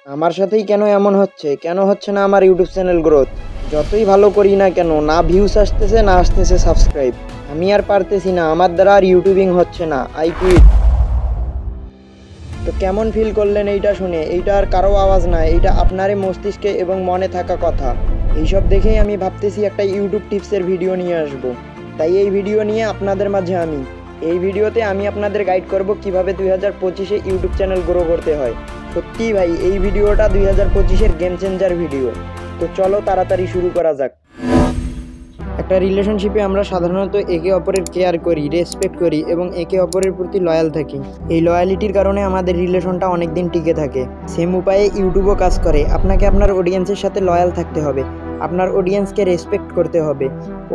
আমার সাথেই কেন এমন হচ্ছে? কেন হচ্ছে না আমার ইউটিউব চ্যানেল গ্রোথ? যতই ভালো করি না কেন, না ভিউস আসতেছে না আসতেছে সাবস্ক্রাইব। আমি আর পারতেছি না, আমার দ্বারা আর ইউটিউবিং হচ্ছে না, আই কুইট। তো কেমন ফিল করলেন এইটা শুনে? এইটা আর কারো আওয়াজ না, এইটা আপনারই মস্তিষ্কে এবং মনে থাকা কথা। এইসব দেখেই আমি ভাবতেছি একটা ইউটিউব টিপসের ভিডিও নিয়ে আসব। তাই এই ভিডিও নিয়ে আপনাদের মাঝে এই ভিডিওতে আমি আপনাদের গাইড করব কিভাবে 2025-এ ইউটিউব চ্যানেল গ্রো করতে হয়। সত্যিই ভাই, এই ভিডিওটা 2025-এর গেম চেঞ্জার ভিডিও। তো চলো তাড়াতাড়ি শুরু করা যাক। একটা রিলেশনশিপে আমরা সাধারণত একে অপরের কেয়ার করি, রেসপেক্ট করি এবং একে অপরের প্রতি লয়াল থাকি। এই লয়ালিটির কারণে আমাদের রিলেশনটা অনেক দিন টিকে থাকে। সেম উপায়ে ইউটিউবও কাজ করে। আপনাকে আপনার অডিয়েন্সের সাথে লয়াল থাকতে হবে, আপনার অডিয়েন্সকে রেসপেক্ট করতে হবে,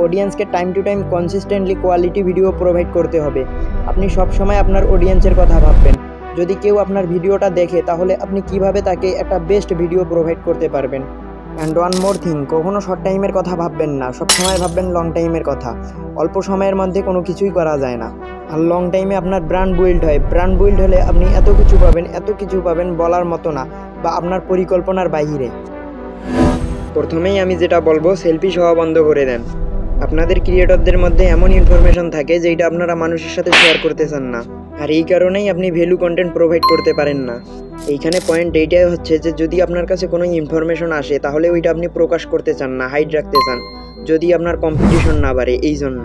অডিয়েন্সকে time to time consistently quality video provide করতে হবে। আপনি সবসময় আপনার অডিয়েন্সের কথা ভাববেন। যদি কেউ আপনার ভিডিওটা দেখে তাহলে আপনি কিভাবে তাকে একটা বেস্ট ভিডিও প্রোভাইড করতে পারবেন। অ্যান্ড ওয়ান মোর থিং, কখনো শর্ট টাইমের কথা ভাববেন না, সবসময় ভাববেন লং টাইমের কথা। অল্প সময়ের মধ্যে কোনো কিছুই করা যায় না, আর লং টাইমে আপনার ব্র্যান্ড বিল্ড হয়। ব্র্যান্ড বিল্ড হলে আপনি এত কিছু পাবেন বলার মতো না, বা আপনার পরিকল্পনার বাইরে। প্রথমেই আমি যেটা বলবো, সেলফিশ হওয়া বন্ধ করে দেন। আপনাদের ক্রিয়েটরদের মধ্যে এমন ইনফরমেশন থাকে যেটা আপনারা মানুষের সাথে শেয়ার করতে চান না, আর এই কারণেই আপনি ভ্যালু কন্টেন্ট প্রোভাইড করতে পারেন না। এইখানে পয়েন্ট এইটাই হচ্ছে যে যদি আপনার কাছে কোনো ইনফরমেশন আসে তাহলে ওইটা আপনি প্রকাশ করতে চান না, হাইড রাখতে চান, যদি আপনার কম্পিটিশন না বাড়ে এই জন্য।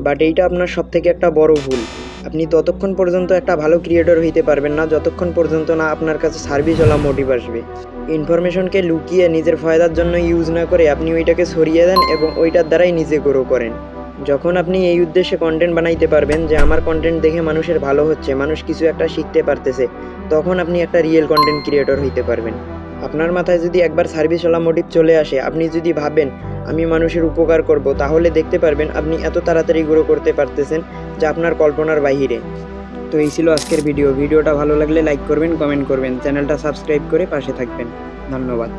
বাট এইটা আপনার সব থেকে একটা বড় ভুল। আপনি ততক্ষণ পর্যন্ত একটা ভালো ক্রিয়েটর হইতে পারবেন না যতক্ষণ পর্যন্ত না আপনার কাছে সার্ভিসওয়ালা মোটিভ আসবে। ইনফরমেশনকে লুকিয়ে নিজের ফায়দার জন্য ইউজ না করে আপনি ওইটাকে সরিয়ে দেন এবং ওইটার দ্বারাই নিজে গ্রো করেন। যখন আপনি এই উদ্দেশ্যে কন্টেন্ট বানাইতে পারবেন যে আমার কন্টেন্ট দেখে মানুষের ভালো হচ্ছে, মানুষ কিছু একটা শিখতে পারতেছে, তখন আপনি একটা রিয়েল কন্টেন্ট ক্রিয়েটর হইতে পারবেন। আপনার মাথায় যদি একবার সার্ভিসওয়ালা মোটিভ চলে আসে, আপনি যদি ভাবেন আমি মানুষের উপকার করব, তাহলে দেখতে পারবেন আপনি এত তাড়াতাড়ি গ্রো করতে পারতেছেন যা আপনার কল্পনার বাইরে। তো এই ছিল আজকের ভিডিওটা ভালো লাগলে লাইক করবেন, কমেন্ট করবেন, চ্যানেলটা সাবস্ক্রাইব করে পাশে থাকবেন। ধন্যবাদ।